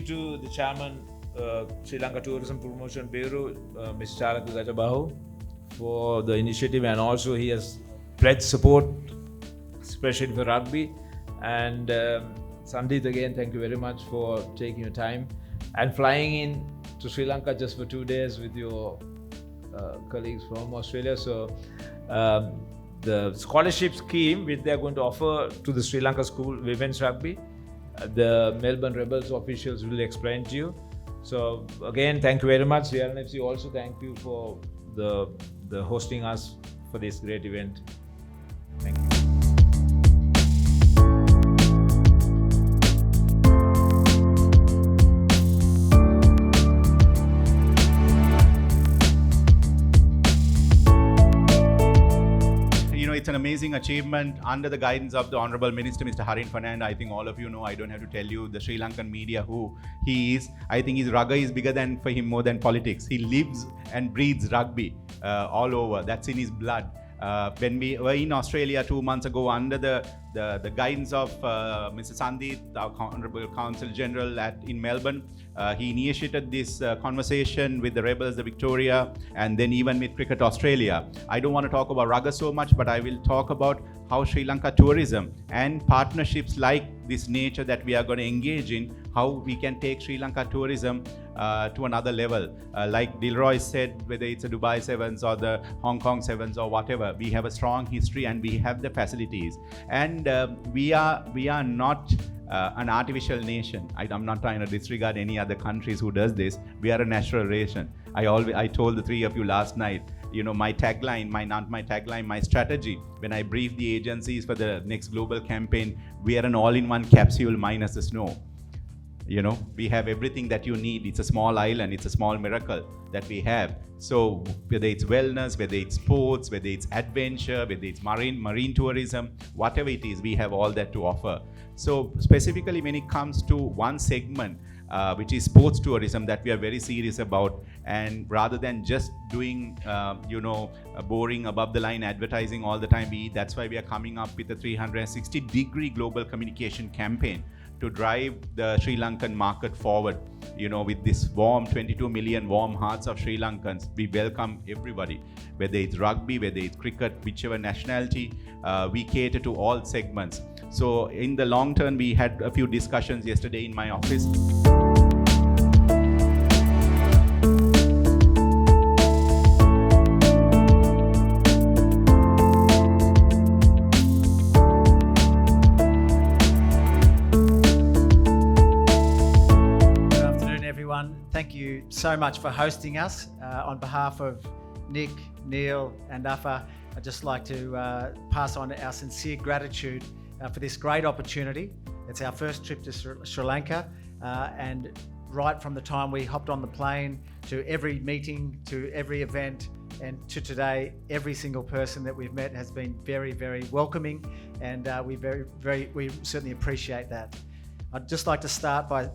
you to the chairman, Sri Lanka Tourism Promotion Bureau, Mr. Chalaka Gajabahu, for the initiative, and also he has pledged support, especially for rugby. And Sandit, again, thank you very much for taking your time and flying in to Sri Lanka just for 2 days with your colleagues from Australia. So the scholarship scheme which they are going to offer to the Sri Lanka school women's rugby, the Melbourne Rebels officials will explain to you. So again, thank you very much. CRNFC also thank you for the hosting us for this great event. Thank you. It's an amazing achievement under the guidance of the Honourable Minister, Mr. Harin Fernand. I think all of you know, I don't have to tell you, the Sri Lankan media who he is. I think his rugby is bigger than for him, more than politics. He lives and breathes rugby all over. That's in his blood. When we were in Australia 2 months ago under the guidance of Mr. Sandit, our Honourable Consul General in Melbourne, he initiated this conversation with the Rebels, the Victoria, and then even with Cricket Australia. I don't want to talk about rugby so much, but I will talk about how Sri Lanka tourism and partnerships like this nature that we are going to engage in, how we can take Sri Lanka tourism to another level. Like Dilroy said, whether it's a Dubai Sevens or the Hong Kong Sevens or whatever, we have a strong history and we have the facilities. And we are not an artificial nation. I'm not trying to disregard any other countries who does this. We are a natural nation. I told the three of you last night, my tagline, my strategy, when I briefed the agencies for the next global campaign, we are an all-in-one capsule minus the snow. We have everything that you need. It's a small island, it's a small miracle that we have. So whether it's wellness, whether it's sports, whether it's adventure, whether it's marine tourism, whatever it is, we have all that to offer. So specifically when it comes to one segment, which is sports tourism, that we are very serious about, and rather than just doing boring above the line advertising all the time, that's why we are coming up with a 360-degree global communication campaign to drive the Sri Lankan market forward. With this 22 million warm hearts of Sri Lankans, we welcome everybody, whether it's rugby, whether it's cricket, whichever nationality, we cater to all segments. So in the long term, we had a few discussions yesterday in my office. Thank you so much for hosting us. On behalf of Nick, Neil and Afa, I'd just like to pass on our sincere gratitude for this great opportunity. It's our first trip to Sri Lanka, and right from the time we hopped on the plane to every meeting, to every event, and to today, every single person that we've met has been very, very welcoming, and we certainly appreciate that. I'd just like to start by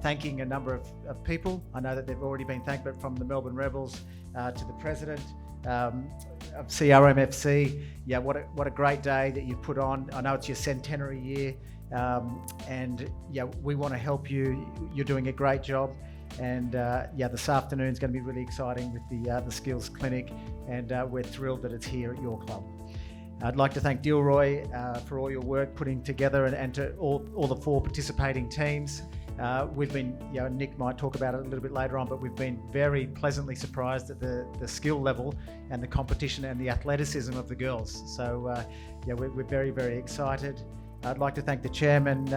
thanking a number of people. I know that they've already been thanked, but from the Melbourne Rebels to the president of CRMFC, what a great day that you've put on. I know it's your centenary year, and we want to help you. You're doing a great job, and this afternoon is going to be really exciting with the skills clinic, and we're thrilled that it's here at your club. I'd like to thank Dilroy for all your work putting together, and to all the 4 participating teams. We've been, Nick might talk about it a little bit later on, but we've been very pleasantly surprised at the skill level and the competition and the athleticism of the girls. So we're very, very excited. I'd like to thank the chairman,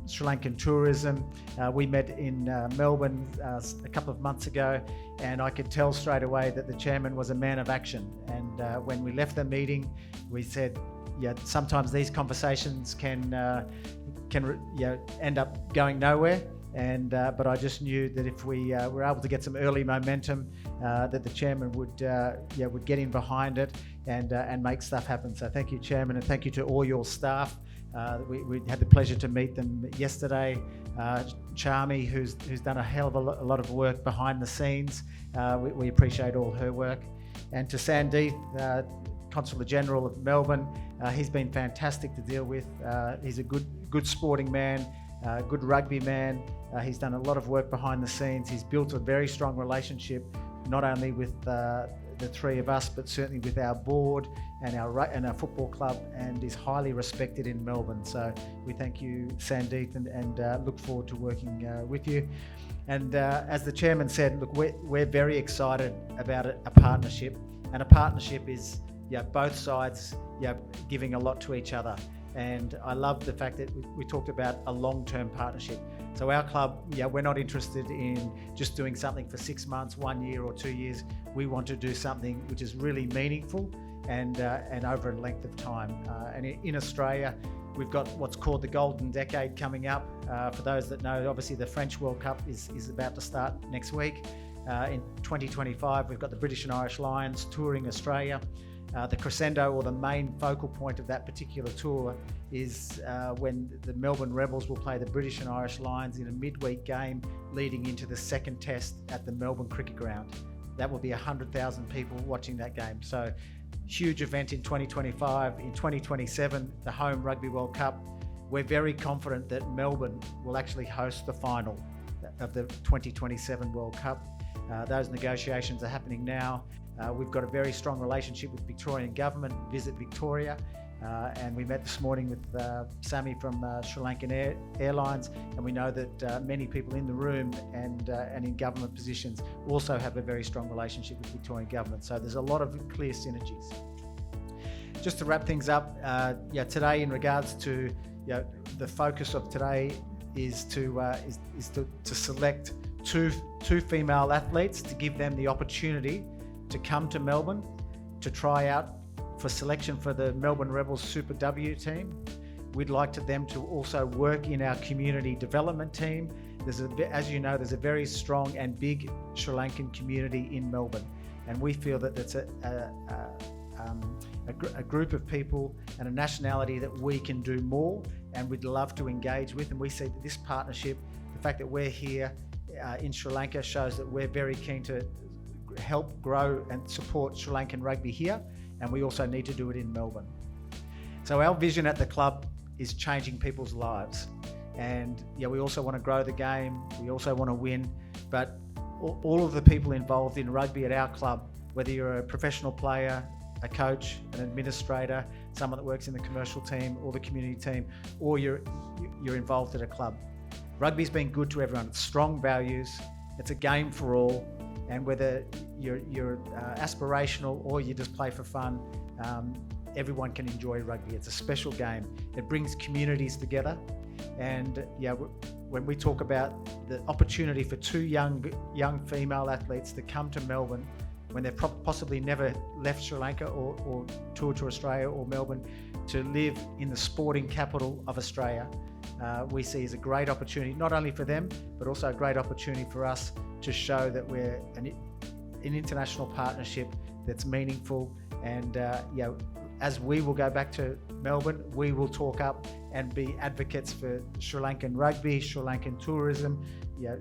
Sri Lankan Tourism. We met in Melbourne a couple of months ago, and I could tell straight away that the chairman was a man of action. And when we left the meeting, we said, sometimes these conversations can end up going nowhere. But I just knew that if we were able to get some early momentum, that the chairman would get in behind it and make stuff happen. So thank you, Chairman, and thank you to all your staff. We had the pleasure to meet them yesterday. Charmy, who's done a hell of a lot of work behind the scenes. We appreciate all her work. And to Sandeep, Consular General of Melbourne, he's been fantastic to deal with. He's a good sporting man, good rugby man, He's done a lot of work behind the scenes. He's built a very strong relationship, not only with the three of us, but certainly with our board and our football club, and is highly respected in Melbourne. So we thank you, Sandeep, and look forward to working with you. And as the chairman said, look, we're very excited about a partnership, and a partnership is both sides giving a lot to each other. And I love the fact that we talked about a long-term partnership. So our club, we're not interested in just doing something for 6 months, 1 year or 2 years. We want to do something which is really meaningful and over a length of time. And in Australia, we've got what's called the Golden Decade coming up. For those that know, obviously the French World Cup is about to start next week. In 2025, we've got the British and Irish Lions touring Australia. The crescendo, or the main focal point of that particular tour, is when the Melbourne Rebels will play the British and Irish Lions in a midweek game leading into the second test at the Melbourne Cricket Ground. That will be 100,000 people watching that game. So huge event in 2025. In 2027, the home Rugby World Cup. We're very confident that Melbourne will actually host the final of the 2027 World Cup. Those negotiations are happening now. We've got a very strong relationship with Victorian Government, Visit Victoria, and we met this morning with Sammy from Sri Lankan Airlines, and we know that many people in the room and in government positions also have a very strong relationship with Victorian Government. So there's a lot of clear synergies. Just to wrap things up, today in regards to the focus of today is to select two female athletes, to give them the opportunity to come to Melbourne to try out for selection for the Melbourne Rebels Super W team. We'd like them to also work in our community development team. As you know, there's a very strong and big Sri Lankan community in Melbourne, and we feel that that's a group of people and a nationality that we can do more and we'd love to engage with. And we see that this partnership, the fact that we're here in Sri Lanka, shows that we're very keen to help grow and support Sri Lankan rugby here, and we also need to do it in Melbourne. So our vision at the club is changing people's lives, and we also want to grow the game, we also want to win, but all of the people involved in rugby at our club, whether you're a professional player, a coach, an administrator, someone that works in the commercial team or the community team, or you're involved at a club, rugby's been good to everyone. It's strong values, it's a game for all, and whether you're aspirational or you just play for fun, everyone can enjoy rugby. It's a special game. It brings communities together, and when we talk about the opportunity for two young female athletes to come to Melbourne when they've possibly never left Sri Lanka or toured to Australia or Melbourne, to live in the sporting capital of Australia, we see as a great opportunity, not only for them, but also a great opportunity for us to show that we're an international partnership that's meaningful. And as we will go back to Melbourne, we will talk up and be advocates for Sri Lankan rugby, Sri Lankan tourism,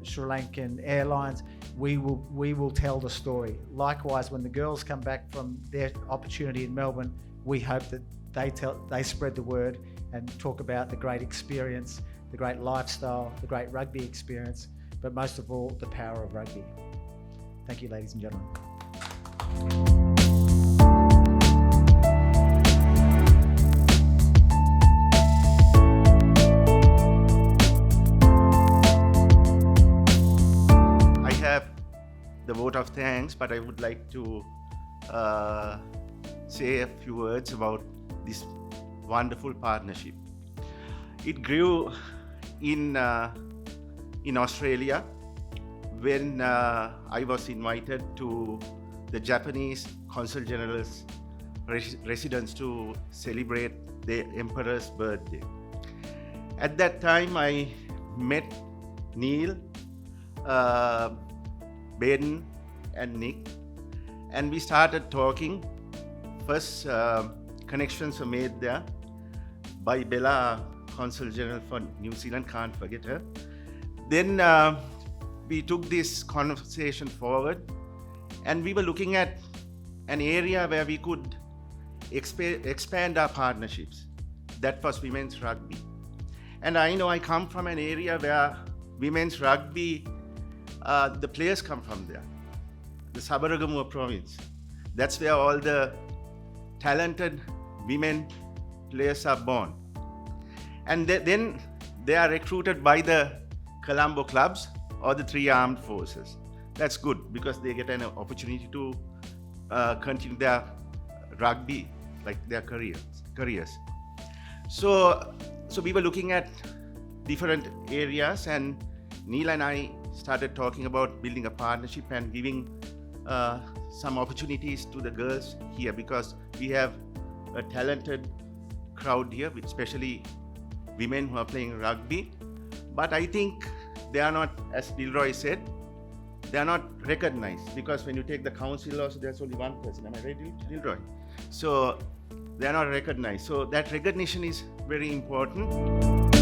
Sri Lankan airlines. We will tell the story. Likewise, when the girls come back from their opportunity in Melbourne, we hope that they spread the word and talk about the great experience, the great lifestyle, the great rugby experience, but most of all, the power of rugby. Thank you, ladies and gentlemen. I have the vote of thanks, but I would like to say a few words about this wonderful partnership. It grew in Australia when I was invited to the Japanese Consul General's residence to celebrate the Emperor's birthday. At that time, I met Neil, Ben and Nick, and we started talking. First connections were made there by Bella, Consul General for New Zealand, can't forget her. Then we took this conversation forward, and we were looking at an area where we could expand our partnerships. That was women's rugby. And I know I come from an area where women's rugby, the players come from there, the Sabaragamua province. That's where all the talented women players are born. And then they are recruited by the Colombo clubs or the 3 armed forces. That's good because they get an opportunity to continue their rugby, like their careers. So we were looking at different areas, and Neil and I started talking about building a partnership and giving some opportunities to the girls here, because we have a talented crowd here, especially women who are playing rugby. But I think they are not, as Dilroy said, they are not recognized, because when you take the council also, there's only one person. Am I right, Dilroy? So they are not recognized. So that recognition is very important.